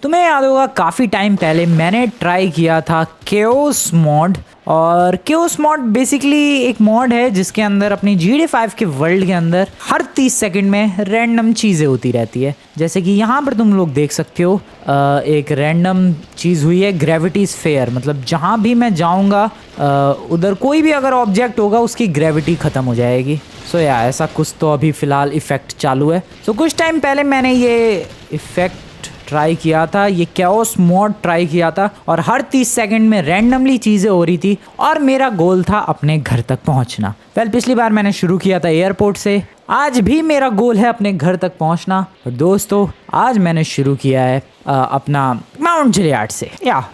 तुम्हें याद होगा काफ़ी टाइम पहले मैंने ट्राई किया था केओस मॉड। और केओस मॉड बेसिकली एक मॉड है जिसके अंदर अपनी GTA 5 के वर्ल्ड के अंदर हर 30 सेकंड में रैंडम चीज़ें होती रहती है। जैसे कि यहाँ पर तुम लोग देख सकते हो एक रैंडम चीज़ हुई है ग्रेविटी स्फेयर। मतलब जहाँ भी मैं जाऊँगा उधर कोई भी अगर ऑब्जेक्ट होगा उसकी ग्रेविटी ख़त्म हो जाएगी। सो या ऐसा कुछ तो अभी फ़िलहाल इफ़ेक्ट चालू है। सो कुछ टाइम पहले मैंने ये इफ़ेक्ट ट्राई किया था, ये कैओस मॉड ट्राई किया था और हर 30 सेकंड में रैंडमली चीज़ें हो रही थी और मेरा गोल था अपने घर तक पहुंचना। पिछली बार मैंने शुरू किया था एयरपोर्ट से, आज भी मेरा गोल है अपने घर तक पहुंचना। और दोस्तों आज मैंने शुरू किया है अपना माउंट जिलियाड से।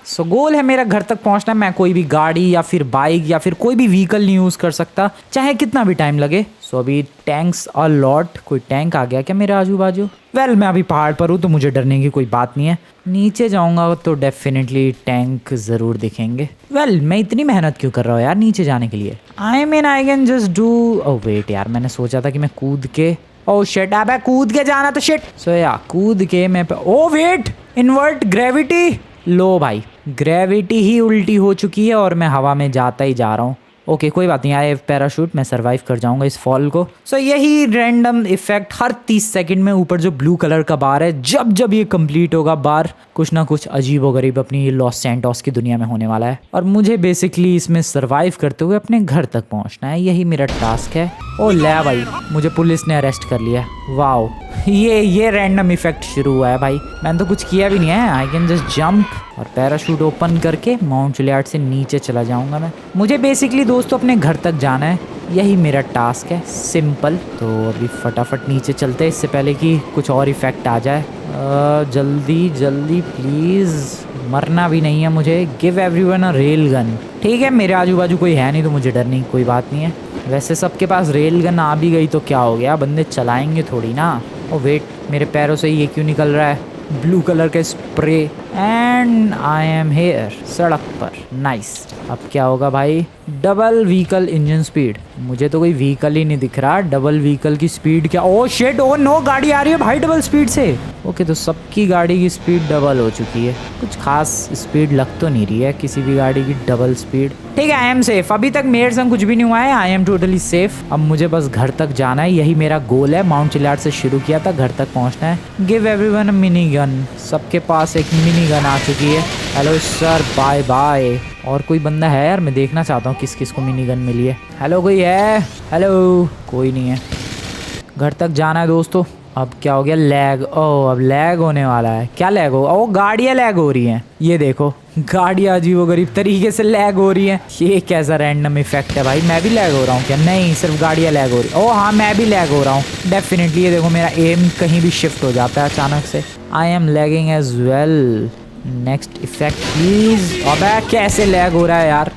सो गोल है मेरा घर तक पहुंचना। मैं कोई भी गाड़ी या फिर बाइक या फिर कोई भी व्हीकल नहीं यूज़ कर सकता चाहे कितना भी टाइम लगे। सो अभी टैंक्स अ लॉट। कोई टैंक आ गया क्या मेरे आजू बाजू? मैं अभी पहाड़ पर हूँ तो मुझे डरने की कोई बात नहीं है। नीचे जाऊँगा तो डेफिनेटली टैंक ज़रूर दिखेंगे। मैं इतनी मेहनत क्यों कर रहा हूँ यार नीचे जाने के लिए? I can just do. Oh wait यार, मैंने सोचा था कि मैं कूद के, ओह शिट, अबे कूद के जाना तो शिट। सो या कूद के मैं ओह वेट, इन्वर्ट ग्रेविटी। लो भाई, ग्रेविटी ही उल्टी हो चुकी है और मैं हवा में जाता ही जा रहा हूँ। ओके कोई बात नहीं, आई हैव पैराशूट, मैं सरवाइव कर जाऊंगा इस फॉल को। सो यही रैंडम इफेक्ट हर 30 सेकंड में ऊपर जो ब्लू कलर का बार है, जब ये कंप्लीट होगा बार, कुछ ना कुछ अजीबोगरीब अपनी लॉस सैंटोस की दुनिया में होने वाला है और मुझे बेसिकली इसमें सरवाइव करते हुए अपने घर तक पहुंचना है। यही मेरा टास्क है। ओ ले भाई, मुझे पुलिस ने अरेस्ट कर लिया। वाओ, ये रैंडम इफेक्ट शुरू हुआ है भाई। मैंने तो कुछ किया भी नहीं है। आई कैन जस्ट जंप और पैराशूट ओपन करके माउंट जिलियाड से नीचे चला जाऊंगा मैं। मुझे बेसिकली दोस्तों अपने घर तक जाना है, यही मेरा टास्क है, सिंपल। तो अभी फटाफट नीचे चलते हैं इससे पहले कि कुछ और इफेक्ट आ जाए। जल्दी जल्दी प्लीज़, मरना भी नहीं है मुझे। गिव एवरीवन अ रेल गन। ठीक है, मेरे आजू बाजू कोई है नहीं तो मुझे डरने की कोई बात नहीं है। वैसे सबके पास रेल गन आ भी गई तो क्या हो गया, बंदे चलाएंगे थोड़ी ना। ओ वेट, मेरे पैरों से ये क्यों निकल रहा है ब्लू कलर का spray? And I am here, सड़क पर। नाइस। अब क्या होगा भाई? Double vehicle engine speed. मुझे तो कोई व्हीकल ही नहीं दिख रहा। डबल व्हीकल की स्पीड क्या? ओ शिट, ओ नो, गाड़ी आ रही है भाई डबल स्पीड से। ओके तो सबकी गाड़ी की स्पीड डबल हो चुकी है। कुछ खास स्पीड लग तो नहीं रही है किसी भी गाड़ी की डबल स्पीड। ठीक है, आई एम सेफ। अभी तक मेरे संग कुछ भी नहीं हुआ है। I am totally safe. अब मुझे बस घर तक जाना है, यही मेरा गोल है। माउंट जिलियाड से शुरू किया था, घर तक पहुंचना है। Give everyone a mini gun. सबके पास एक मिनी गन आ चुकी है। Hello sir, bye bye. और कोई बंदा है यार? मैं देखना चाहता हूँ किस किस को मिनी गन मिली है। हेलो कोई है? हेलो, कोई नहीं है। घर तक जाना है दोस्तों। अब क्या हो गया? लैग। ओह अब लैग होने वाला है। क्या लैग हो? ओह गाड़ियाँ लैग हो रही हैं। ये देखो, गाड़ियाँ अजीबोगरीब तरीके से लैग हो रही हैं। ये कैसा रैंडम इफेक्ट है भाई? मैं भी लैग हो रहा हूँ क्या? नहीं, सिर्फ गाड़ियाँ लैग हो रही। ओह हाँ, मैं भी लैग हो रहा हूँ डेफिनेटली। ये देखो, मेरा एम कहीं भी शिफ्ट हो जाता है अचानक से। I am lagging as well. Next effect please. अबे कैसे लैग हो रहा है यार?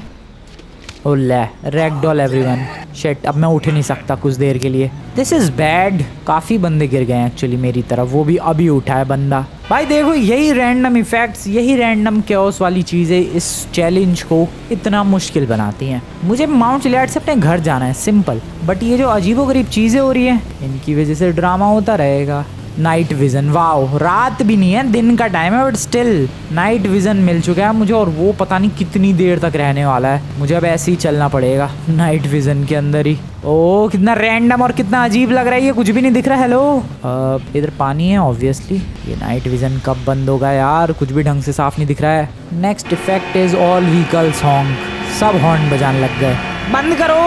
ओ ले, रैगडॉल एवरीवन। शिट, अब मैं उठ नहीं सकता कुछ देर के लिए। This is bad. काफी बंदे गिर गए एक्चुअली मेरी तरफ, वो भी अभी उठा है बंदा। भाई देखो, यही रैंडम इफेक्ट्स, यही रैंडम कैओस वाली चीजें इस चैलेंज को इतना मुश्किल बनाती हैं। मुझे माउंट जिलियाड से अपने घर जाना है, सिंपल। बट ये जो अजीबोगरीब चीजें हो रही हैं, इनकी वजह से ड्रामा होता रहेगा। नाइट विजन, वाओ, रात भी नहीं है, दिन का टाइम है बट स्टिल नाइट विजन मिल चुका है मुझे। और वो पता नहीं कितनी देर तक रहने वाला है। मुझे अब ऐसे ही चलना पड़ेगा नाइट विजन के अंदर ही। ओह कितना रैंडम और कितना अजीब लग रहा है, ये कुछ भी नहीं दिख रहा। हेलो, इधर पानी है ऑब्वियसली। ये नाइट विजन कब बंद होगा यार? कुछ भी ढंग से साफ नहीं दिख रहा है। Next effect is all vehicles horn. सब हॉर्न बजाने लग गए। बंद करो,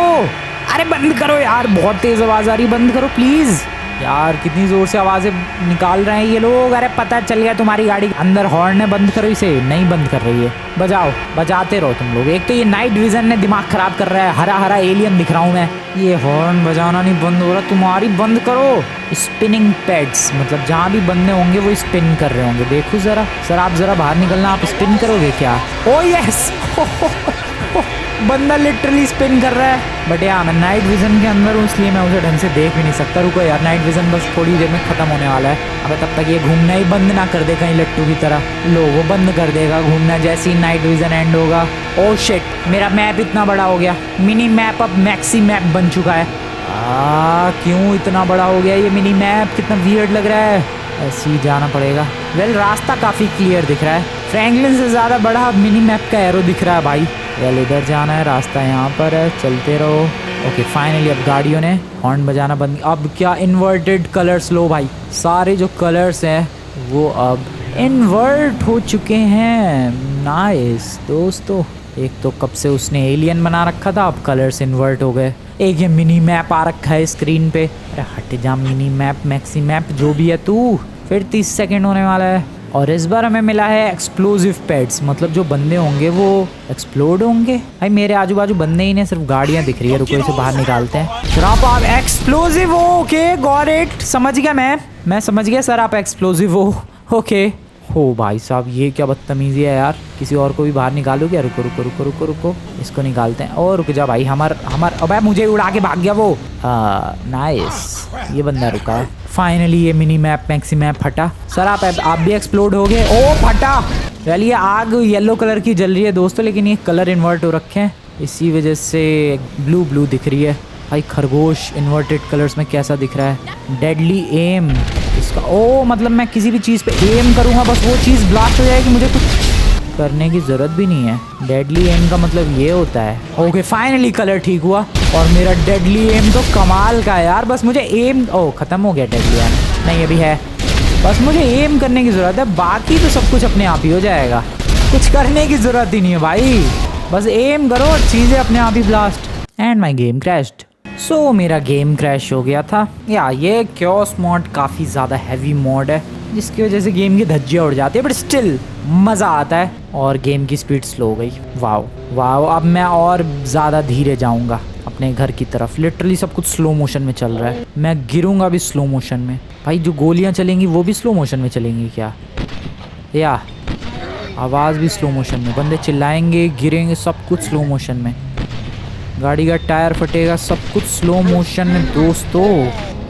अरे बंद करो यार, बहुत तेज आवाज आ रही, बंद करो प्लीज। यार कितनी जोर से आवाजें निकाल रहे हैं ये लोग। अरे पता चल गया तुम्हारी गाड़ी अंदर हॉर्न है, बंद करो इसे। नहीं बंद कर रही है, बजाओ, बजाते रहो तुम लोग। एक तो ये नाइट विजन ने दिमाग खराब कर रहा है, हरा हरा एलियन दिख रहा हूँ मैं। ये हॉर्न बजाना नहीं बंद हो रहा तुम्हारी, बंद करो। स्पिनिंग पैड्स, मतलब जहाँ भी बंदे होंगे वो स्पिन कर रहे होंगे। देखो जरा, सर आप जरा बाहर निकलना, आप स्पिन करोगे क्या? ओ यस, बंदा लिटरली स्पिन कर रहा है। बट यार मैं नाइट विजन के अंदर हूँ इसलिए मैं उसे ढंग से देख भी नहीं सकता। रुको यार, नाइट विजन बस थोड़ी देर में खत्म होने वाला है। अबे तब तक ये घूमना ही बंद ना कर दे कहीं लट्टू की तरह। लो, वो बंद कर देगा घूमना जैसे ही नाइट विजन एंड होगा। ओह शिट, मेरा मैप इतना बड़ा हो गया। मिनी मैप अब मैक्सी मैप बन चुका है। क्यों इतना बड़ा हो गया ये मिनी मैप? कितना वियर्ड लग रहा है। ऐसे ही जाना पड़ेगा। वेल रास्ता काफ़ी क्लियर दिख रहा है, फ्रैंकलिन से ज़्यादा बड़ा मिनी मैप का एरो दिख रहा है भाई। वेल इधर जाना है, रास्ता यहाँ पर है, चलते रहो। ओके फाइनली अब गाड़ियों ने हॉर्न बजाना बंद। अब क्या इन्वर्टेड कलर्स लो भाई, सारे जो कलर्स हैं वो अब इन्वर्ट हो चुके हैं। नाइस दोस्तों, एक तो कब से उसने एलियन बना रखा था, अब कलर्स इन्वर्ट हो गए। एक ये मिनी मैप आ रखा है स्क्रीन पे। अरे हट जा, मिनी मैप मैक्सी मैप जो भी है तू। फिर 30 सेकेंड होने वाला है और इस बार हमें मिला है एक्सप्लोजिव पेड्स, मतलब जो बंदे होंगे वो एक्सप्लोड होंगे। भाई मेरे आजू बाजू बंदे ही नहीं, सिर्फ गाड़ियाँ दिख रही है। रुको इसे बाहर निकालते हैं। सर आप एक्सप्लोजिव हो, ओके गॉट इट, समझ गया मैं समझ गया सर, आप एक्सप्लोजिव हो, ओके। हो भाई साहब ये क्या बदतमीजी है यार, किसी और को भी बाहर निकालो क्या। रुको रुको रुको रुको रुको, इसको निकालते हैं। और रुक जा भाई, हमार अबे मुझे उड़ा के भाग गया वो। नाइस, ये बंदा रुका है। फाइनली ये मिनी मैप मैक्सी मैप फटा। सर आप भी एक्सप्लोड हो गए। ओ फटा। वेल ये आग येलो कलर की जल रही है दोस्तों, लेकिन ये कलर इन्वर्ट हो रखे हैं, इसी वजह से ब्लू ब्लू दिख रही है। भाई खरगोश इन्वर्टेड कलर्स में कैसा दिख रहा है। डेडली एम इसका, ओ मतलब मैं किसी भी चीज़ पे एम करूँगा बस वो चीज़ ब्लास्ट हो जाएगी, मुझे कुछ करने की ज़रूरत भी नहीं है। डेडली एम का मतलब ये होता है। ओके फाइनली कलर ठीक हुआ और मेरा डेडली एम तो कमाल का है यार। बस मुझे एम, ओ ख़त्म हो गया डेडली एम, नहीं अभी है। बस मुझे एम करने की ज़रूरत है, बाकी तो सब कुछ अपने आप ही हो जाएगा, कुछ करने की ज़रूरत ही नहीं है भाई। बस एम करो और चीज़ें अपने आप ही blast. And my game crashed. So मेरा गेम क्रैश हो गया था। या ये क्योस मॉड काफ़ी ज़्यादा हैवी मॉड है, जिसकी वजह से गेम की धज्जियाँ उड़ जाती है, बट स्टिल मज़ा आता है। और गेम की स्पीड स्लो हो गई। वाओ वाओ, अब मैं और ज़्यादा धीरे जाऊँगा अपने घर की तरफ। लिटरली सब कुछ स्लो मोशन में चल रहा है, मैं गिरूँगा भी स्लो मोशन में। भाई जो गोलियाँ चलेंगी वो भी स्लो मोशन में चलेंगी क्या, या आवाज़ भी स्लो मोशन में, बंदे चिल्लाएंगे गिरेंगे सब कुछ स्लो मोशन में, गाड़ी का टायर फटेगा सब कुछ स्लो मोशन में दोस्तों।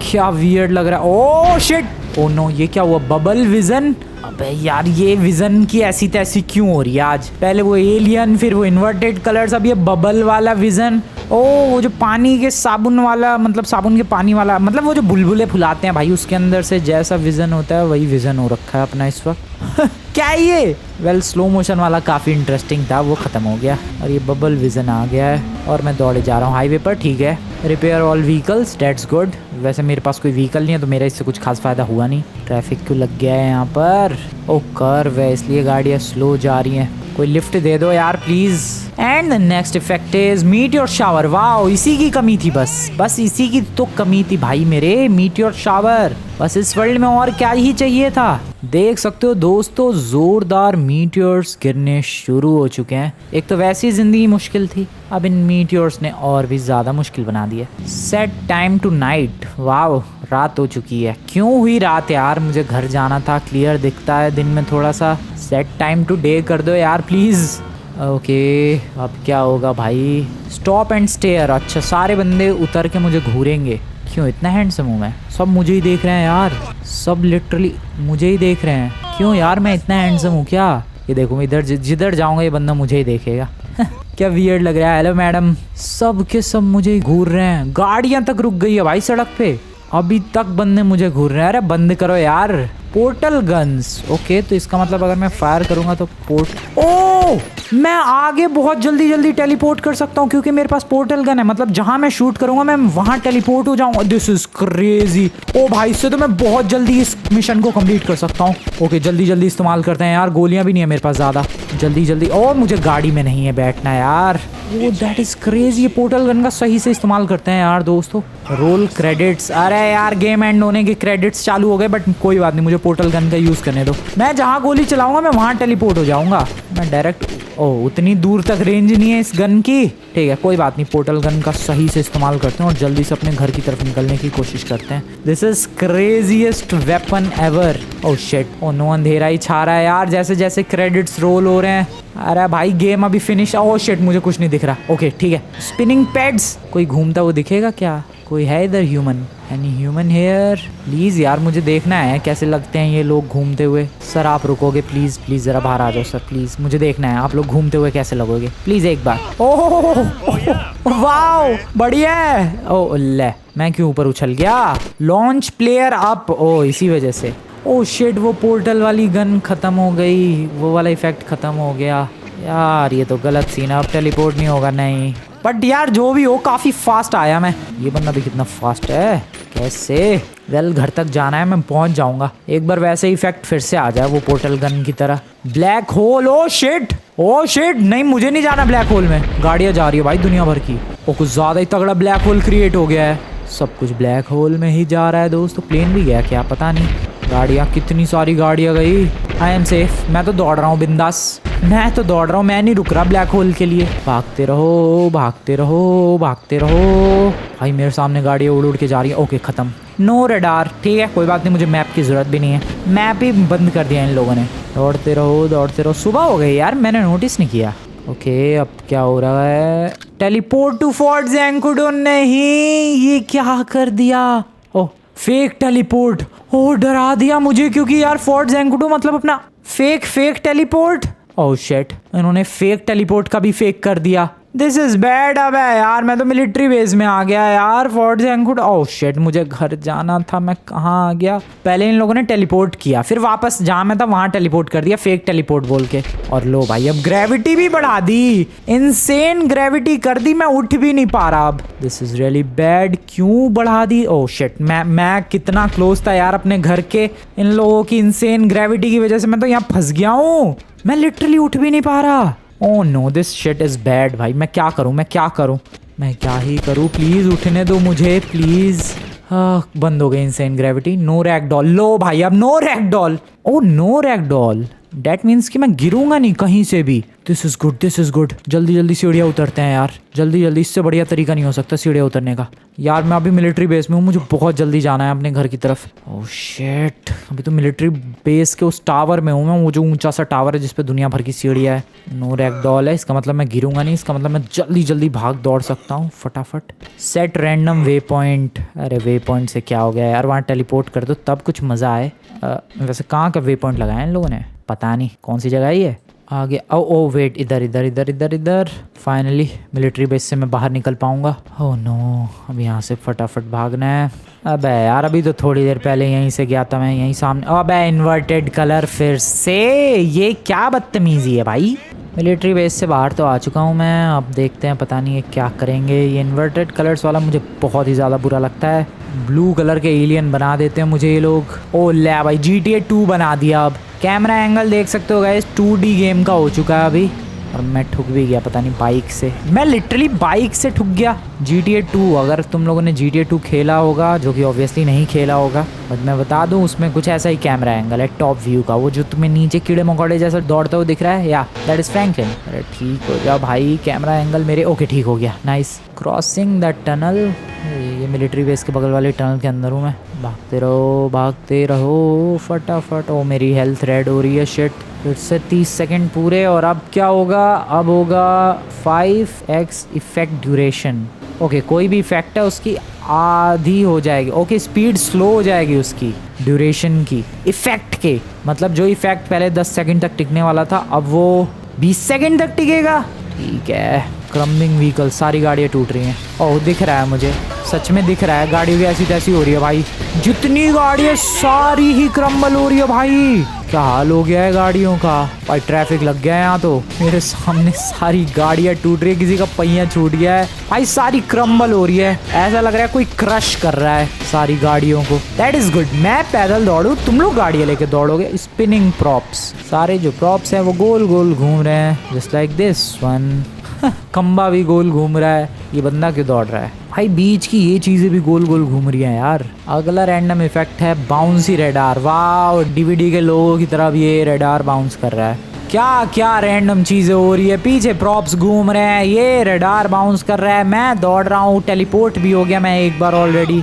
क्या वियर्ड लग रहा है। ओह शिट, ओ नो, ये क्या हुआ, बबल विजन। अबे यार ये विजन की ऐसी तैसी क्यों हो रही है आज, पहले वो एलियन फिर वो इन्वर्टेड कलर्स, अब ये बबल वाला विजन। ओ वो जो पानी के साबुन वाला, मतलब साबुन के पानी वाला, मतलब वो जो बुलबुले फुलाते हैं भाई, उसके अंदर से जैसा विजन होता है वही विजन हो रखा है अपना इस वक्त। क्या है ये। वेल स्लो मोशन वाला काफ़ी इंटरेस्टिंग था, वो ख़त्म हो गया और ये बबल विजन आ गया है और मैं दौड़े जा रहा हूँ हाईवे पर। ठीक है, repair all vehicles, that's good. वैसे मेरे पास कोई व्हीकल नहीं है तो मेरा इससे कुछ खास फ़ायदा हुआ नहीं। ट्रैफिक क्यों लग गया है यहाँ पर। ओ कर्व है इसलिए गाड़ियाँ स्लो जा रही हैं, कोई लिफ्ट दे दो यार please. And the next effect is meteor shower. Wow इसी की कमी थी, बस इसी की तो कमी थी भाई मेरे, मीटियोर शावर। बस इस वर्ल्ड में और क्या ही चाहिए था। देख सकते हो दोस्तों जोरदार मीटियोर्स गिरने शुरू हो चुके हैं। एक तो वैसे ही जिंदगी मुश्किल थी, अब इन मीटियोर्स ने और भी ज़्यादा मुश्किल बना दी है। Set time to night. Wow रात हो चुकी है। क्यों हुई रात यार, मुझे घर जाना था, क्लियर दिखता है दिन में थोड़ा सा। सेट टाइम टू डे कर दो यार प्लीज़। ओके अब क्या होगा भाई। Stop and stare. अच्छा सारे बंदे उतर के मुझे घूरेंगे। क्यों इतना हैंडसम हूँ मैं, सब मुझे ही देख रहे हैं यार, सब लिटरली मुझे ही देख रहे हैं। क्यों यार मैं इतना हैंडसम हूँ क्या। ये देखो मैं इधर जिधर जाऊँगा ये बंदा मुझे ही देखेगा। क्या वियर्ड लग रहा है। हेलो मैडम, सब के सब मुझे ही घूर रहे हैं, गाड़ियाँ तक रुक गई है भाई सड़क पे, अभी तक बंदे मुझे घूर रहे हैं। अरे बंद करो यार। Portal guns. ओके तो इसका मतलब अगर मैं फायर करूंगा तो ओ मैं आगे बहुत जल्दी टेलीपोर्ट कर सकता हूँ क्योंकि मेरे पास पोर्टल गन है। मतलब जहां मैं शूट करूंगा मैं वहां टेलीपोर्ट हो जाऊंगा। This is crazy. ओ भाई इससे तो मैं बहुत जल्दी इस मिशन को कंप्लीट कर सकता हूँ। ओके जल्दी इस्तेमाल करते हैं यार, गोलियां भी नहीं है मेरे पास ज़्यादा। जल्दी और मुझे गाड़ी में नहीं है बैठना यार। Oh that is crazy. ये पोर्टल गन का सही से इस्तेमाल करते हैं यार दोस्तों। Roll credits. अरे यार गेम एंड होने के क्रेडिट्स चालू हो गए, बट कोई बात नहीं, मुझे पोर्टल गन का यूज़ करने दो। मैं जहाँ गोली चलाऊंगा मैं वहाँ टेलीपोर्ट हो जाऊंगा। मैं डायरेक्ट उतनी दूर तक रेंज नहीं है इस गन की। ठीक है कोई बात नहीं, पोर्टल गन का सही से इस्तेमाल करते हैं और जल्दी से अपने घर की तरफ निकलने की कोशिश करते हैं। This is craziest weapon ever. Oh shit, oh no, अंधेरा ही छा रहा है यार जैसे जैसे क्रेडिट्स रोल हो रहे हैं। अरे भाई गेम अभी फिनिश। ओह शिट मुझे कुछ नहीं दिख रहा। ओके ठीक है, स्पिनिंग पैड्स। कोई घूमता हुआ दिखेगा क्या, कोई है इधर human, any human here please यार, मुझे देखना है कैसे लगते हैं ये लोग घूमते हुए। सर आप रुकोगे प्लीज़ ज़रा बाहर आ जाओ सर प्लीज़, मुझे देखना है आप लोग घूमते हुए कैसे लगोगे प्लीज़ एक बार। ओह वाओ बढ़िया है। ओह ले मैं क्यों ऊपर उछल गया। Launch player up. ओ इसी वजह से। ओ शिट, वो पोर्टल वाली गन ख़त्म हो गई, वो वाला इफेक्ट ख़त्म हो गया यार। ये तो गलत सीन है, अब टेलीपोर्ट नहीं होगा। नहीं बट यार जो भी हो, काफ़ी फास्ट आया मैं। ये बंदा भी कितना फास्ट है, कैसे? वेल घर तक जाना है, मैं पहुंच जाऊंगा एक बार वैसे इफेक्ट फिर से आ जाए वो पोर्टल गन की तरह। ब्लैक होल, ओ शिट, ओ शिट, नहीं मुझे नहीं जाना ब्लैक होल में। गाड़ियाँ जा रही है भाई दुनिया भर की। ओ कुछ ज़्यादा ही तगड़ा ब्लैक होल क्रिएट हो गया है, सब कुछ ब्लैक होल में ही जा रहा है दोस्त। तो प्लेन भी गया क्या पता नहीं। गाड़ियाँ, कितनी सारी गाड़ियाँ गई। आई एम सेफ, मैं तो दौड़ रहा हूँ बिंदास, मैं तो दौड़ रहा हूँ, मैं नहीं रुक रहा ब्लैक होल के लिए। भागते रहो भागते रहो भागते रहो। भाई मेरे सामने गाड़ियाँ उड़ उड़ के जा रही है। ओके ख़त्म, नो रडार, ठीक है कोई बात नहीं, मुझे मैप की ज़रूरत भी नहीं है, मैप ही बंद कर दिया इन लोगों ने। दौड़ते रहो दौड़ते रहो। सुबह हो गई यार, मैंने नोटिस नहीं किया। ओके अब क्या हो रहा है? Teleport to Fort Zancudo. नहीं, ये क्या कर दिया? ओह फेक टेलीपोर्ट। ओ डरा दिया मुझे, क्योंकि यार फोर्ट ज़ैंकुडो मतलब अपना फेक टेलीपोर्ट। ओह शिट, इन्होंने फेक टेलीपोर्ट का भी फेक कर दिया। This is bad. अब है यार, मैं तो मिलिट्री बेस में आ गया यार, फोर्ट ज़ैंकुडो। ओह शिट, मुझे घर जाना था, मैं कहाँ आ गया? पहले इन लोगों ने टेलीपोर्ट किया, फिर वापस जहाँ मैं था वहाँ टेलीपोर्ट कर दिया, फेक टेलीपोर्ट बोल के। और लो भाई अब ग्रेविटी भी बढ़ा दी, इनसेन ग्रेविटी कर दी, मैं उठ भी नहीं पा रहा अब। दिस इज रियली बैड, क्यों बढ़ा दी? ओह शिट, मैं कितना क्लोज था यार अपने घर के। इन लोगों की इनसेन ग्रेविटी की वजह से मैं तो यहाँ फंस गया हूँ, मैं लिटरली उठ भी नहीं पा रहा। Oh no, this shit is bad. भाई मैं क्या करूं, मैं क्या करूं, मैं क्या ही करूं? प्लीज उठने दो मुझे प्लीज। बंद हो गई insane gravity. No ragdoll. लो भाई अब no ragdoll. Oh no ragdoll, that means कि मैं गिरूंगा नहीं कहीं से भी। This is good, this is good. जल्दी जल्दी सीढ़ियाँ उतरते हैं यार, जल्दी जल्दी, इससे बढ़िया तरीका नहीं हो सकता सीढ़ियाँ उतरने का। यार मैं अभी मिलिट्री बेस में हूँ, मुझे बहुत जल्दी जाना है अपने घर की तरफ। ओह शिट, अभी तो मिलिट्री बेस के उस टावर में हूँ मैं, वो जो ऊंचा सा टावर है जिसपे दुनिया भर की सीढ़ियाँ है। नो रैक डॉल है, इसका मतलब मैं गिरूंगा नहीं, इसका मतलब मैं जल्दी जल्दी भाग दौड़ सकता हूँ फटाफट। Set random way point. अरे वे पॉइंट से क्या हो गया यार, वहाँ टेलीपोर्ट कर दो तब कुछ मज़ा आए। वैसे कहाँ का वे पॉइंट लगाया इन लोगों ने, पता नहीं कौन सी जगह ही है आगे। ओ वेट, इधर इधर इधर इधर इधर। फाइनली मिलिट्री बेस से मैं बाहर निकल पाऊंगा। ओह नो, अब यहाँ से फटाफट भागना है। अबे यार अभी तो थोड़ी देर पहले यहीं से गया था मैं, यहीं सामने। अबे इन्वर्टेड कलर फिर से, ये क्या बदतमीजी है भाई। मिलिट्री बेस से बाहर तो आ चुका हूँ मैं, अब देखते हैं पता नहीं ये क्या करेंगे। ये इन्वर्टेड कलर्स वाला मुझे बहुत ही ज़्यादा बुरा लगता है। ब्लू कलर के एलियन बना देते हैं मुझे ये लोग। ओ ले भाई, GTA 2 बना दिया। अब कैमरा एंगल देख सकते हो गाइस, 2D गेम का हो चुका है अभी। और मैं ठुक भी गया पता नहीं बाइक से, मैं लिटरली बाइक से ठुक गया। GTA 2, अगर तुम लोगों ने GTA 2 खेला होगा, जो कि ऑब्वियसली नहीं खेला होगा, बट मैं बता दूं उसमें कुछ ऐसा ही कैमरा एंगल है टॉप व्यू का, वो जो तुम्हें नीचे कीड़े मकोड़े जैसा दौड़ता हुआ दिख रहा है, या दैट इज फ्रैंकलिन। अरे ठीक हो जा भाई, कैमरा एंगल मेरे। ओके ठीक हो गया, नाइस। क्रॉसिंग द टनल, ये मिलिट्री बेस के बगल वाले टनल के अंदर हूँ मैं। भागते रहो फटाफट। ओ मेरी हेल्थ रेड हो रही है, शिट। फिर से 30 सेकंड पूरे, और अब क्या होगा? अब होगा 5x इफेक्ट ड्यूरेशन। ओके, कोई भी इफेक्ट है उसकी आधी हो जाएगी। ओके, स्पीड स्लो हो जाएगी उसकी ड्यूरेशन की, इफेक्ट के मतलब जो इफेक्ट पहले 10 सेकंड तक टिकने वाला था अब वो 20 सेकंड तक टिकेगा। ठीक है। क्रम्बिंग व्हीकल, सारी गाड़ियाँ टूट रही हैं। ओह दिख रहा है मुझे, सच में दिख रहा है, गाड़ी भी ऐसी तैसी हो रही है भाई। जितनी गाड़ियाँ सारी ही क्रम्बल हो रही है भाई, क्या हाल हो गया है गाड़ियों का भाई। ट्रैफिक लग गया है यहाँ तो, मेरे सामने सारी गाड़ियाँ टूट रही है, किसी का पहिया छूट गया है भाई, सारी क्रम्बल हो रही है। ऐसा लग रहा है कोई क्रश कर रहा है सारी गाड़ियों को। That is good. मैं पैदल दौड़ू, तुम लोग गाड़ियाँ लेके दौड़ोगे। स्पिनिंग प्रॉप्स, सारे जो प्रॉप्स हैं वो गोल गोल घूम रहे हैं, जस्ट लाइक दिस वन। खंबा भी गोल घूम रहा है, ये बंदा क्यों दौड़ रहा है भाई? बीच की ये चीजें भी गोल गोल घूम रही हैं यार। अगला रैंडम इफेक्ट है बाउंसी रेडार। वाह, DVD के लोगों की तरह भी ये रेडार बाउंस कर रहा है। क्या क्या रैंडम चीजें हो रही है, पीछे प्रॉप्स घूम रहे हैं, ये रेडार बाउंस कर रहा है, मैं दौड़ रहा हूँ, टेलीपोर्ट भी हो गया मैं एक बार already.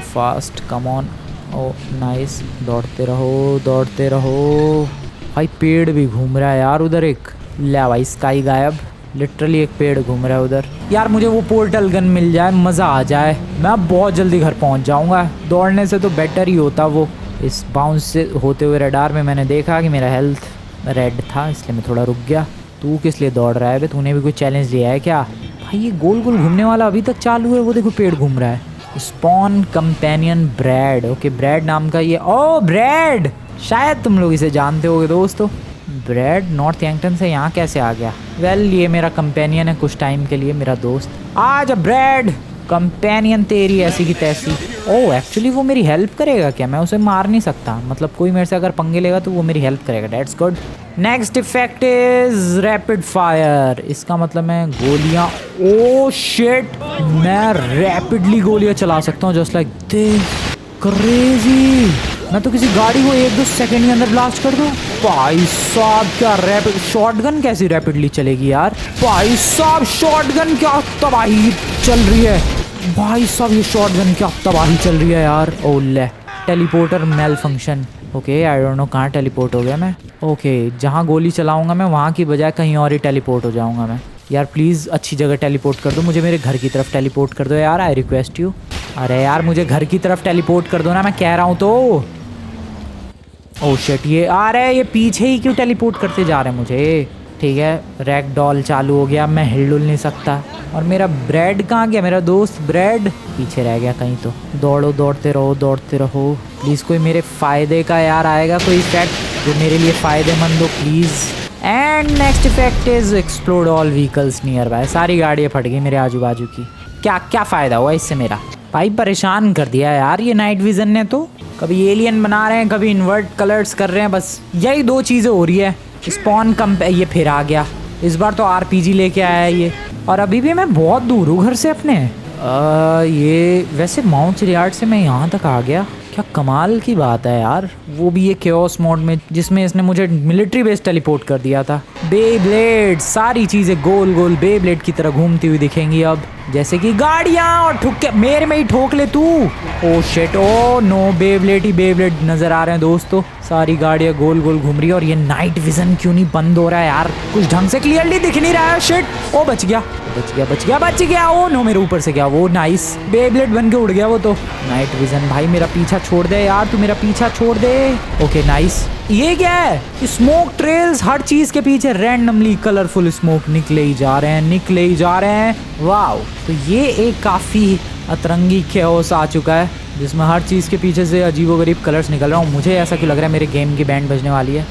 Fast, come on. Oh nice, दौड़ते रहो भाई। पेड़ भी घूम रहा है यार उधर एक। ले भाई, स्काई गायब, लिटरली एक पेड़ घूम रहा है उधर। यार मुझे वो पोर्टल गन मिल जाए, मज़ा आ जाए, मैं बहुत जल्दी घर पहुंच जाऊंगा। दौड़ने से तो बेटर ही होता वो। इस बाउंस से होते हुए रडार में मैंने देखा कि मेरा हेल्थ रेड था, इसलिए मैं थोड़ा रुक गया। तू किस लिए दौड़ रहा है बे? तूने भी कोई चैलेंज लिया है क्या? भाई ये गोल गोल घूमने वाला अभी तक चालू है, वो देखो पेड़ घूम रहा है। Spawn companion Brad. Okay Brad नाम का ये, ओ ब्रैड, शायद तुम लोग इसे जानते होगे दोस्तों। ब्रैड नॉर्थ एंगटन से यहाँ कैसे आ गया? वेल ये मेरा कंपेनियन है कुछ टाइम के लिए, मेरा दोस्त। आज ब्रैड कंपेनियन तेरी ऐसी की तैसी। ओह एक्चुअली वो मेरी हेल्प करेगा क्या? मैं उसे मार नहीं सकता, मतलब कोई मेरे से अगर पंगे लेगा तो वो मेरी हेल्प करेगा। That's good. Next effect is rapid fire. इसका मतलब मैं गोलियां, ओ शिट, मैं रैपिडली गोलियां चला सकता हूँ जस्ट लाइक दिस। क्रेजी। मैं तो किसी गाड़ी को 1-2 सेकंड के अंदर ब्लास्ट कर दूं। भाई साहब क्या रैपिड, शॉटगन कैसी रैपिडली चलेगी यार। भाई साहब शॉटगन क्या तबाही चल रही है। भाई साहब ये शॉटगन क्या तबाही चल रही है यार। ओले teleporter malfunction. Okay I don't know कहाँ टेलीपोर्ट हो गया मैं। ओके जहाँ गोली चलाऊंगा मैं वहाँ की बजाय कहीं और ही टेलीपोर्ट हो जाऊंगा मैं। यार प्लीज़ अच्छी जगह टेलीपोर्ट कर दो मुझे, मेरे घर की तरफ टेलीपोर्ट कर दो यार, आई रिक्वेस्ट यू। अरे यार मुझे घर की तरफ टेलीपोर्ट कर दो ना, मैं कह रहा हूँ तो। ओह शिट, ये आ रहे हैं, ये पीछे ही क्यों टेलीपोर्ट करते जा रहे हैं मुझे। ठीक है रैक डॉल चालू हो गया, मैं हिल डुल नहीं सकता। और मेरा ब्रेड कहाँ गया? मेरा दोस्त ब्रेड पीछे रह गया कहीं तो। दौड़ो, दौड़ते रहो, दौड़ते रहो। प्लीज़ कोई मेरे फ़ायदे का यार आएगा कोई इफेक्ट जो मेरे लिए फ़ायदेमंद हो please. And next effect is explode all vehicles near by. सारी गाड़ियाँ फट गई मेरे आजू बाजू की। क्या क्या फ़ायदा हुआ इससे मेरा? भाई परेशान कर दिया यार ये नाइट विजन ने तो। कभी एलियन बना रहे हैं, कभी इन्वर्ट कलर्स कर रहे हैं, बस यही 2 चीज़ें हो रही है। स्पॉन कम, ये फिर आ गया। इस बार तो आरपीजी लेके आया है ये। और अभी भी मैं बहुत दूर हूँ घर से अपने। ये वैसे माउंट चिरियार्ड से मैं यहाँ तक आ गया, क्या कमाल की बात है यार। वो भी ये केओस मोड में जिसमें इसने मुझे मिलिट्री बेस टेलीपोर्ट कर दिया था। बेब्लेड, सारी चीज़ें गोल गोल बेब्लेड की तरह घूमती हुई दिखेंगी अब, जैसे कि गाड़ियाँ। और ठुक के मेरे में ही ठोक ले तू। Oh shit, oh no, Beyblade ही बेब्लेड नजर आ रहे हैं दोस्तों। सारी गाड़ियाँ गोल गोल घूम रही है। और ये नाइट विजन क्यों नहीं बंद हो रहा है यार? कुछ ढंग से क्लियरली दिख नहीं रहा है। शिट, ओ बच गया, बच गया, बच गया, बच गया। ओ नो, मेरे ऊपर से गया वो। नाइस, बेब्लेड बन के उड़ गया वो तो। नाइट विजन भाई मेरा पीछा छोड़ दे यार, तू मेरा पीछा छोड़ दे। Okay nice. ये क्या है? स्मोक ट्रेल्स, हर चीज के पीछे रैंडमली कलरफुल स्मोक निकले ही जा रहे हैं, निकले ही जा रहे हैं। वाओ, तो ये एक काफी अतरंगी केओस आ चुका है जिसमें हर चीज के पीछे से अजीबोगरीब कलर्स निकल रहा हूँ। मुझे ऐसा क्यों लग रहा है मेरे गेम की बैंड बजने वाली है।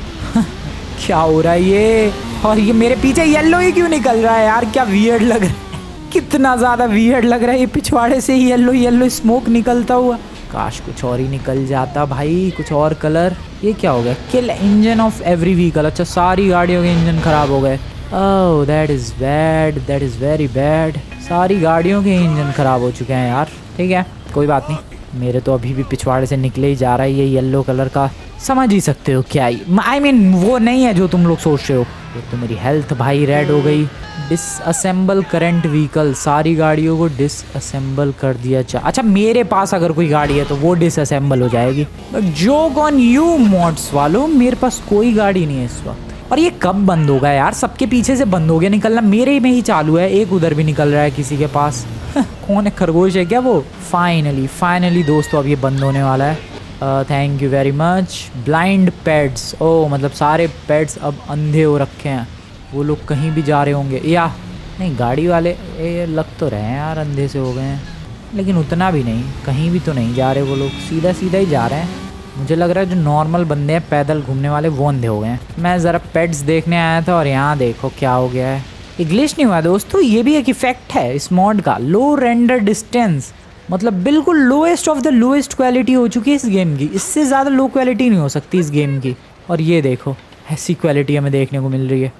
क्या हो रहा है ये? और ये मेरे पीछे येलो ही क्यों निकल रहा है यार? क्या वियर्ड लग रहा है, कितना ज्यादा वियर्ड लग रहा है। ये पिछवाड़े से ही येलो येलो स्मोक निकलता हुआ। काश कुछ और ही निकल जाता भाई, कुछ और कलर। ये क्या हो गया? किल इंजन ऑफ एवरी व्हीकल। अच्छा सारी गाड़ियों के इंजन खराब हो गए। Oh that is bad, that is very bad. सारी गाड़ियों के इंजन खराब हो चुके हैं यार। ठीक है कोई बात नहीं, मेरे तो अभी भी पिछवाड़े से निकले ही जा रहा है ये येलो कलर का। समझ ही सकते हो क्या ही, आई मीन वो नहीं है जो तुम लोग सोच रहे हो। एक तो मेरी हेल्थ भाई रेड हो गई। डिसअसेंबल करंट व्हीकल, सारी गाड़ियों को डिसअसेंबल कर दिया जा। अच्छा मेरे पास अगर कोई गाड़ी है तो वो डिसअसेंबल हो जाएगी। जोक ऑन यू मॉड्स वालों, मेरे पास कोई गाड़ी नहीं है इस वक्त। और ये कब बंद होगा यार? सबके पीछे से बंद हो गया निकलना, मेरे में ही चालू है। एक उधर भी निकल रहा है किसी के पास। कौन है, खरगोश है क्या वो? फाइनली दोस्तों अब ये बंद होने वाला है। Thank you very much. Blind pets, oh मतलब सारे पेट्स अब अंधे हो रखे हैं। वो लोग कहीं भी जा रहे होंगे या नहीं, गाड़ी वाले ये लग तो रहे हैं यार अंधे से हो गए हैं, लेकिन उतना भी नहीं, कहीं भी तो नहीं जा रहे वो लोग, सीधा सीधा ही जा रहे हैं। मुझे लग रहा है जो नॉर्मल बंदे हैं पैदल घूमने वाले वो अंधे हो गए हैं। मैं ज़रा पेट्स देखने आया था और यहाँ देखो क्या हो गया है। ये ग्लिच नहीं हुआ दोस्तों, ये भी एक इफेक्ट है इस मॉड का। लो रेंडर डिस्टेंस, मतलब बिल्कुल lowest of the lowest quality हो चुकी है इस गेम की। इससे ज़्यादा लो क्वालिटी नहीं हो सकती इस गेम की। और ये देखो ऐसी क्वालिटी हमें देखने को मिल रही है।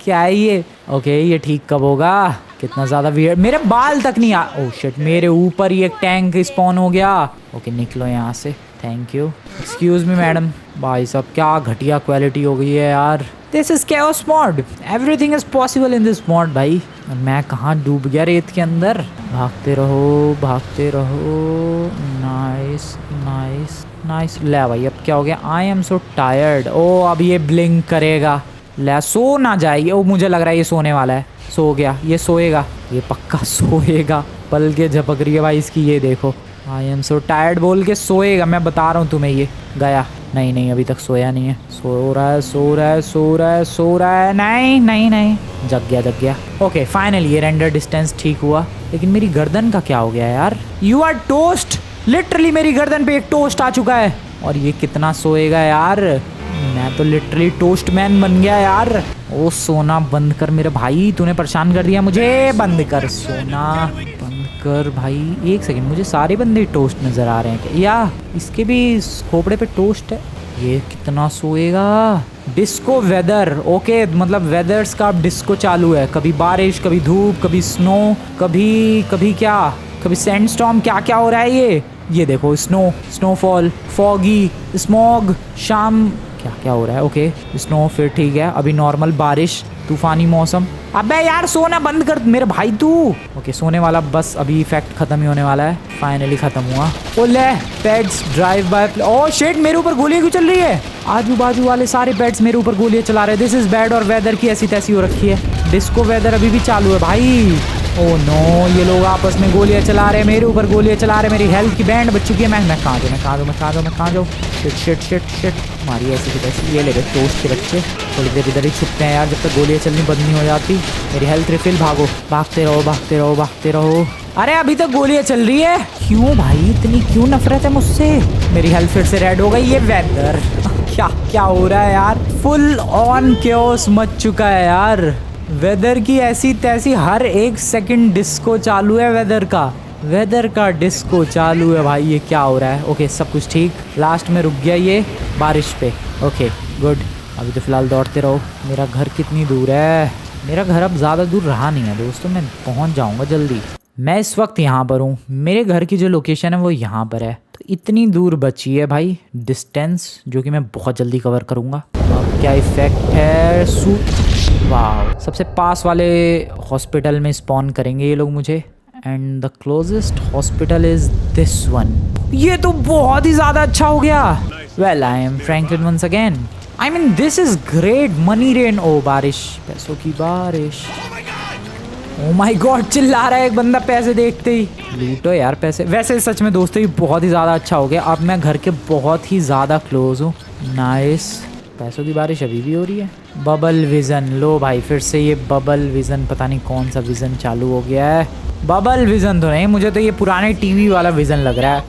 क्या है ये? ओके ये ठीक कब होगा? कितना ज़्यादा वियर्ड, मेरे बाल तक नहीं आ। ओह शिट, मेरे ऊपर ही एक टैंक स्पॉन हो गया। ओके निकलो यहाँ से, thank you. Excuse me madam. भाई साहब क्या घटिया क्वालिटी हो गई है यार। This is chaos mod, everything is possible in this mod भाई। और मैं कहाँ डूब गया रेत के अंदर। भागते रहो, भागते रहो। Nice nice nice. ले भाई अब क्या हो गया? I am so tired. ओ अब ये ब्लिंक करेगा। ले सो ना जाए। ओ मुझे लग रहा है ये सोने वाला है। सो गया, ये सोएगा, ये पक्का सोएगा। पल के झपक रही है भाई इसकी, ये देखो आई एम सो टायर्ड बोल के सोएगा, मैं बता रहा हूँ तुम्हें। ये गया नहीं, नहीं अभी तक सोया नहीं है। सो रहा है, सो रहा है, सो रहा है, सो रहा है। नहीं नहीं नहीं, जग गया, जग गया। ओके फाइनली ये रेंडर डिस्टेंस ठीक हुआ। लेकिन मेरी गर्दन का क्या हो गया यार? You are toast. लिटरली मेरी गर्दन पे एक टोस्ट आ चुका है। और ये कितना सोएगा यार? मैं तो लिटरली टोस्ट मैन बन गया यार। ओ सोना बंद कर मेरे भाई, तूने परेशान कर दिया मुझे। बंद कर सोना, बंद कर भाई। एक सेकंड, मुझे सारे बंदे टोस्ट नजर आ रहे हैं क्या? या इसके भी खोपड़े पे टोस्ट है। ये कितना सोएगा? Disco weather. ओके मतलब वेदर्स का डिस्को चालू है। कभी बारिश, कभी धूप, कभी स्नो, कभी क्या, कभी सैंडस्टॉर्म। क्या क्या हो रहा है ये देखो। स्नो, स्नोफॉल, फॉगी, स्मॉग, शाम, क्या क्या हो रहा है? ओके स्नो, फिर ठीक है। अभी नॉर्मल बारिश, तूफानी मौसम। अबे यार सोना बंद कर मेरे भाई तू। ओके सोने वाला, बस अभी इफेक्ट खत्म ही होने वाला है। फाइनली खत्म हुआ। ओ ले, pets drive bye. Oh shit, मेरे ऊपर गोलियां क्यों चल रही है? आजू बाजू वाले सारे पेट्स मेरे ऊपर गोलियां चला रहे हैं। This is bad. और वेदर की ऐसी तैसी हो रखी है। डिस्को वेदर अभी भी चालू है भाई। ओह नो, ये लोग आपस में गोलियां चला रहे हैं, मेरे ऊपर गोलियां चला रहे हैं। मेरी हेल्थ की बैंड बच चुकी है। मैं कहाँ जाऊँ? शिट शिट शिट शिट, मारी ऐसी की तैसी। ये ले गए टोस्ट के बच्चे। थोड़ी देर इधर ही छुपते हैं यार, जब तक गोलियां चलनी बंद नहीं हो जाती। मेरी हेल्थ रिफिल। भागो, भागते रहो, भागते रहो, भागते रहो। अरे अभी तक गोलियां चल रही है। क्यों भाई, इतनी क्यों नफरत है मुझसे? मेरी हेल्थ फिर से रेड हो गई। ये वेदर क्या क्या हो रहा है यार? फुल ऑन केओस मच चुका है यार। वेदर की ऐसी तैसी, हर एक सेकंड डिस्को चालू है। वेदर का डिस्को चालू है भाई। ये क्या हो रहा है? ओके सब कुछ ठीक। लास्ट में रुक गया ये बारिश पे। Okay good. अभी तो फिलहाल दौड़ते रहो। मेरा घर कितनी दूर है? मेरा घर अब ज़्यादा दूर रहा नहीं है दोस्तों, मैं पहुंच जाऊंगा जल्दी। मैं इस वक्त यहाँ पर हूँ। मेरे घर की जो लोकेशन है वो यहाँ पर है। तो इतनी दूर बची है भाई डिस्टेंस, जो कि मैं बहुत जल्दी कवर करूँगा। अब क्या इफेक्ट है? वाह, सबसे पास वाले हॉस्पिटल में स्पॉन करेंगे ये लोग मुझे। And the closest hospital is this one. ये तो बहुत ही ज़्यादा अच्छा हो गया। Well I am Franklin once again. I mean this is great. Money rain. Oh बारिश, पैसों की बारिश। ओ माय गॉड, चिल्ला रहा है एक बंदा पैसे देखते ही। लूटो यार पैसे। वैसे सच में दोस्तों ये बहुत ही ज़्यादा अच्छा हो गया। अब मैं घर के बहुत ही ज़्यादा क्लोज हूँ। नाइस। पैसों की बारिश अभी भी हो रही है। Bubble vision. लो भाई फिर से ये बबल विज़न, पता नहीं कौन सा विज़न चालू हो गया है। बबल विज़न तो नहीं, मुझे तो ये पुराने टीवी वाला विज़न लग रहा है।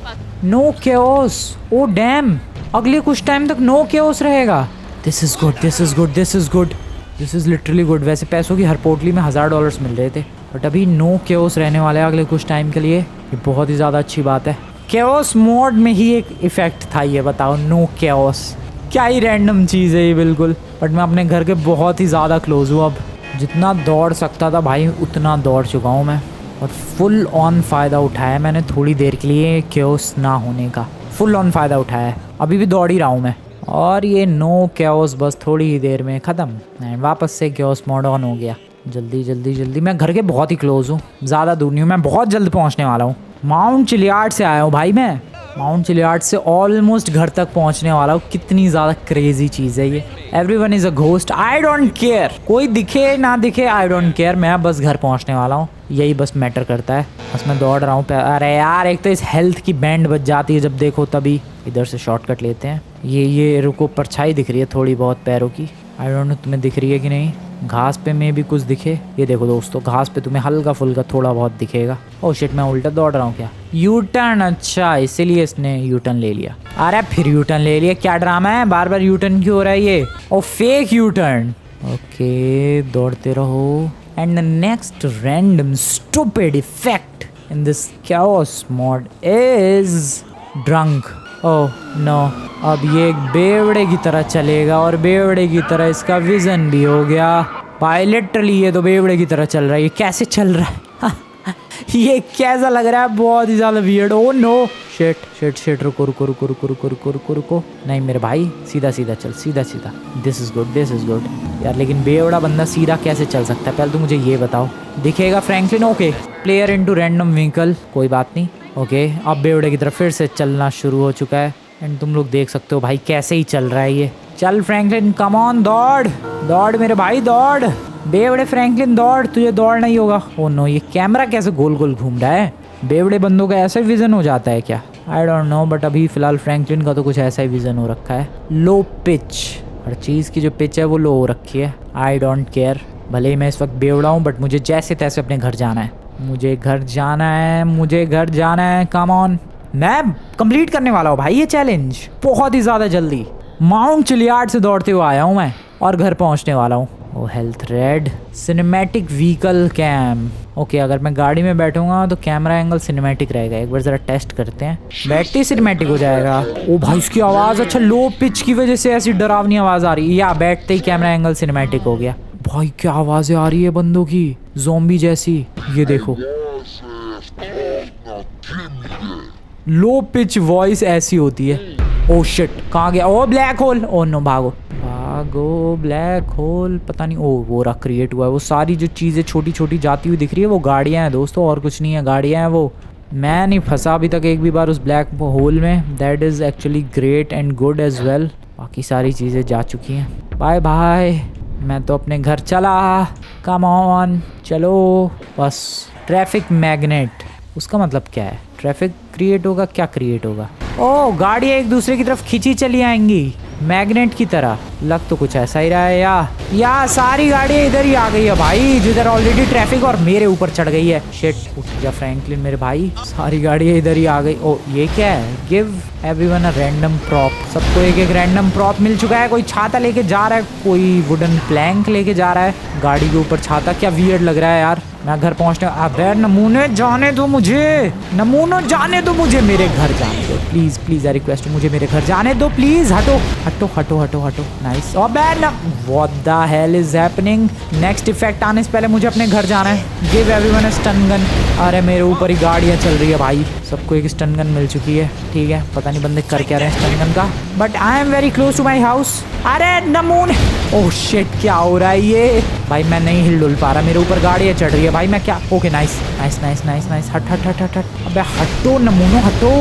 No chaos. ओ डैम, अगले कुछ टाइम तक नो केओस रहेगा। This is good, this is good, this is good, this is literally good. वैसे पैसों की हर पोटली में $1000 मिल रहे थे, बट अभी नो केओस रहने वाले हैं अगले कुछ टाइम के लिए। ये बहुत ही ज़्यादा अच्छी बात है। केओस मोड में ही एक इफ़ेक्ट था ये, बताओ। नो केओस, क्या ही रैंडम चीज़ है ये बिल्कुल। बट मैं अपने घर के बहुत ही ज़्यादा क्लोज हूँ अब। जितना दौड़ सकता था भाई उतना दौड़ चुका हूँ मैं। और फुल ऑन फ़ायदा उठाया मैंने थोड़ी देर के लिए केओस ना होने का। फुल ऑन फ़ायदा उठाया। अभी भी दौड़ ही रहा हूँ मैं। और ये नो केओस बस थोड़ी ही देर में ख़त्म। एंड वापस से केओस मोड ऑन हो गया। जल्दी जल्दी जल्दी। मैं घर के बहुत ही क्लोज हूँ, ज़्यादा दूर नहीं हूँ। मैं बहुत जल्द पहुँचने वाला हूँ। माउंट चिलियार्ड से आया हूँ भाई मैं। माउंट चिलियार्ड से ऑलमोस्ट घर तक पहुंचने वाला हूँ। कितनी ज़्यादा क्रेजी चीज़ है ये। Everyone is a ghost, I don't care. कोई दिखे ना दिखे, आई डोंट केयर। मैं बस घर पहुंचने वाला हूँ, यही बस मैटर करता है। बस मैं दौड़ रहा हूँ। अरे यार एक तो इस हेल्थ की बैंड बच जाती है जब देखो तभी। इधर से शॉर्टकट लेते हैं। ये रुको, परछाई दिख रही है थोड़ी बहुत पैरों की। आई डोंट नो तुम्हें दिख रही है कि नहीं। घास पे में भी कुछ दिखे। ये देखो दोस्तों, घास पे तुम्हें हल्का फुल्का थोड़ा बहुत दिखेगा। ओह शिट, मैं उल्टा दौड़ रहा हूँ क्या? U turn. अच्छा इसीलिए इसने यू टर्न ले लिया। अरे फिर यू टर्न ले लिया, क्या ड्रामा है? बार बार यू टर्न क्यों हो रहा है ये? Oh fake U turn. Okay दौड़ते रहो। And the next random stupid effect in this chaos mode is drunk. Oh no, अब ये एक बेवड़े की तरह चलेगा और बेवड़े की तरह इसका विजन भी हो गया। भाई लिटरली ये तो बेवड़े की तरह चल रहा है। ये कैसे चल रहा है? ये कैसा लग रहा है? बहुत ही ज़्यादा weird. Oh no, shit shit shit. रुको रुको रुको रुको रुको रुको रुको रुको। नहीं मेरे भाई, सीधा सीधा चल, सीधा सीधा। This is good, this is good यार। लेकिन बेवड़ा बंदा सीधा कैसे चल सकता है? पहले तो मुझे ये बताओ। दिखेगा Franklin. Okay, player into random vehicle, कोई बात नहीं। ओके अब बेवड़े की तरफ फिर से चलना शुरू हो चुका है। एंड तुम लोग देख सकते हो भाई कैसे ही चल रहा है ये। चल फ्रैंकलिन, कम ऑन, दौड़ दौड़ मेरे भाई, दौड़। बेवड़े फ्रैंकलिन दौड़, तुझे दौड़ना ही होगा। ओह नो, ये कैमरा कैसे गोल गोल घूम रहा है? बेवड़े बंदों का ऐसा विजन हो जाता है क्या? आई डोंट नो, बट अभी फिलहाल फ्रैंकलिन का तो कुछ ऐसा ही विजन हो रखा है। लो पिच, हर चीज़ की जो पिच है वो लो हो रखी है। आई डोंट केयर, भले ही मैं इस वक्त बेवड़ा हूँ, बट मुझे जैसे तैसे अपने घर जाना है। मुझे घर जाना है, मुझे घर जाना है। कम ऑन, मैं कंप्लीट करने वाला हूँ भाई ये चैलेंज बहुत ही ज़्यादा जल्दी। माउंट चिलियार्ड से दौड़ते हुए आया हूँ मैं और घर पहुँचने वाला हूँ। Oh health red, cinematic vehicle cam. Okay, अगर मैं गाड़ी में बैठूंगा तो कैमरा एंगल सिनेमैटिक रहेगा। एक बार ज़रा टेस्ट करते हैं, बैठते ही सिनेमैटिक हो जाएगा। ओ भाई इसकी आवाज़, अच्छा लो पिच की वजह से ऐसी डरावनी आवाज़ आ रही है, या बैठते ही कैमरा एंगल सिनेमैटिक हो गया। भाई क्या आवाज़ें आ रही है बंदों की, ज़ॉम्बी जैसी। ये देखो, लो पिच वॉइस ऐसी होती है। ओ शिट, कहाँ गया? ओ ब्लैक होल, ओ नो, भागो भागो ब्लैक होल। पता नहीं, ओ वो रहा क्रिएट हुआ है। वो सारी जो चीज़ें छोटी छोटी जाती हुई दिख रही है वो गाड़ियाँ हैं दोस्तों, और कुछ नहीं है, गाड़ियाँ हैं वो। मैं नहीं फंसा अभी तक एक भी बार उस ब्लैक होल में। That is actually great and good as well. बाकी सारी चीज़ें जा चुकी हैं। बाय बाय, मैं तो अपने घर चला। कम ऑन, चलो बस। ट्रैफिक मैग्नेट, उसका मतलब क्या है? ट्रैफिक क्रिएट होगा, क्या क्रिएट होगा? ओ, गाड़ियाँ एक दूसरे की तरफ खींची चली आएंगी मैग्नेट की तरह। लग तो कुछ ऐसा ही रहा है। या सारी गाड़ियाँ इधर ही आ गई है भाई, जिधर ऑलरेडी ट्रैफिक और मेरे ऊपर चढ़ गई है। शिट, उठ जा फ्रैंकलिन मेरे भाई, सारी गाड़ियाँ इधर ही आ गई। ओ ये क्या है? Give everyone a random prop. सबको एक एक रैंडम प्रॉप मिल चुका है। कोई छाता लेके जा रहा है, कोई वुडन प्लैंक लेके जा रहा है गाड़ी के ऊपर छाता। क्या वियर्ड लग रहा है यार। मैं घर पहुंचने, अबे नमूने जाने दो मुझे, नमूने जाने दो मुझे, मेरे घर जाने दो प्लीज प्लीज। आई रिक्वेस्ट, मुझे मेरे घर जाने दो प्लीज। हटो हटो हटो हटो हटो। Nice. What the hell is happening? Next effect आने से पहले मुझे अपने घर जाना है। Give everyone a stun gun. अरे मेरे ऊपर ही गाड़ियाँ चल रही है भाई, सबको एक स्टन गन मिल चुकी है। ठीक है, पता नहीं बंदे कर क्या रहे हैं स्टन गन का, but I am very close to my house. अरे नमूने, ओह शिट, क्या हो रहा है ये भाई? मैं नहीं हिल डुल पा रहा, मेरे ऊपर गाड़ियाँ चढ़ रही है भाई। मैं क्या? Okay nice nice nice nice nice. हट हट हट हट हट। अबे हटो नमूनो हटो।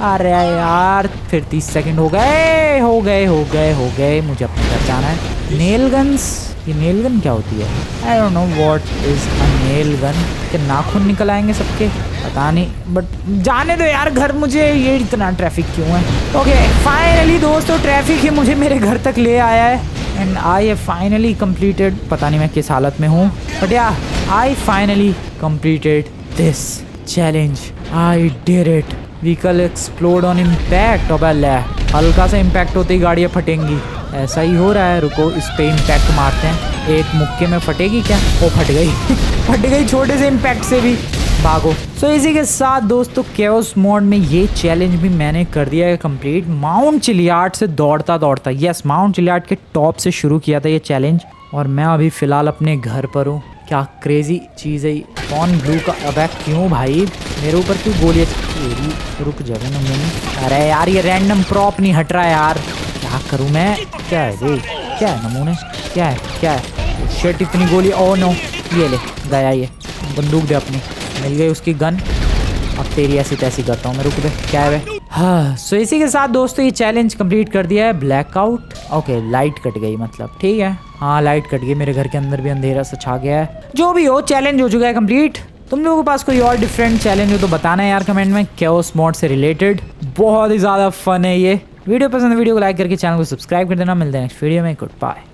अरे यार, फिर 30 सेकंड हो गए हो गए हो गए हो गए। मुझे अपने घर जाना है। नेल गन्स, ये नेल गन क्या होती है? आई don't know what is a nail gun. के नाखून निकल आएंगे सबके, पता नहीं, बट जाने दो यार घर मुझे। ये इतना ट्रैफिक क्यों है? ओके फाइनली दोस्तों, ट्रैफिक ही मुझे मेरे घर तक ले आया है and I have finally completed. पता नहीं मैं किस हालत में हूँ, बट या I finally completed this challenge. I did it. Vehicle explode on impact. अब हल्का सा इम्पैक्ट होते ही गाड़ियाँ फटेंगी, ऐसा ही हो रहा है। रुको, इस पे इम्पैक्ट मारते हैं, एक मुक्के में फटेगी क्या? ओ फट गई फट गई छोटे से इम्पैक्ट से भी। भागो। सो इसी के साथ दोस्तों, केओस मोड में ये चैलेंज भी मैंने कर दिया है कंप्लीट। माउंट चिलियार्ड से दौड़ता दौड़ता, यस माउंट चिलियार्ड के टॉप से शुरू किया था ये चैलेंज, और मैं अभी फिलहाल अपने घर पर हूँ। क्या क्रेजी चीज़ है। कौन ब्लू का? अबे क्यों भाई मेरे ऊपर क्यों गोलियाँ? रुक जाए ना मैंने। अरे यार ये रैंडम प्रॉप नहीं हट रहा है यार, क्या करूँ मैं? क्या है ये? क्या है नमूने? क्या है क्या है? शिट, इतनी गोली। ओ नो, ये ले गया ये। बंदूक दे अपनी, मिल गई उसकी गन। अब तेरी ऐसी तैसी करता हूँ मैं। रुक दे, क्या है वे? हाँ, सो इसी के साथ दोस्तों ये चैलेंज कंप्लीट कर दिया है। ब्लैकआउट, ओके लाइट कट गई मतलब, ठीक है। हाँ लाइट कट गई, मेरे घर के अंदर भी अंधेरा सा छा गया है। जो भी हो, चैलेंज हो चुका है कंप्लीट। तुम लोगों के पास कोई और डिफरेंट चैलेंज हो तो बताना है यार कमेंट में, केओस मोड से रिलेटेड। बहुत ही ज़्यादा फन है ये। वीडियो पसंद है, वीडियो को लाइक करके चैनल को सब्सक्राइब कर देना। मिलते हैं नेक्स्ट वीडियो में। Good bye.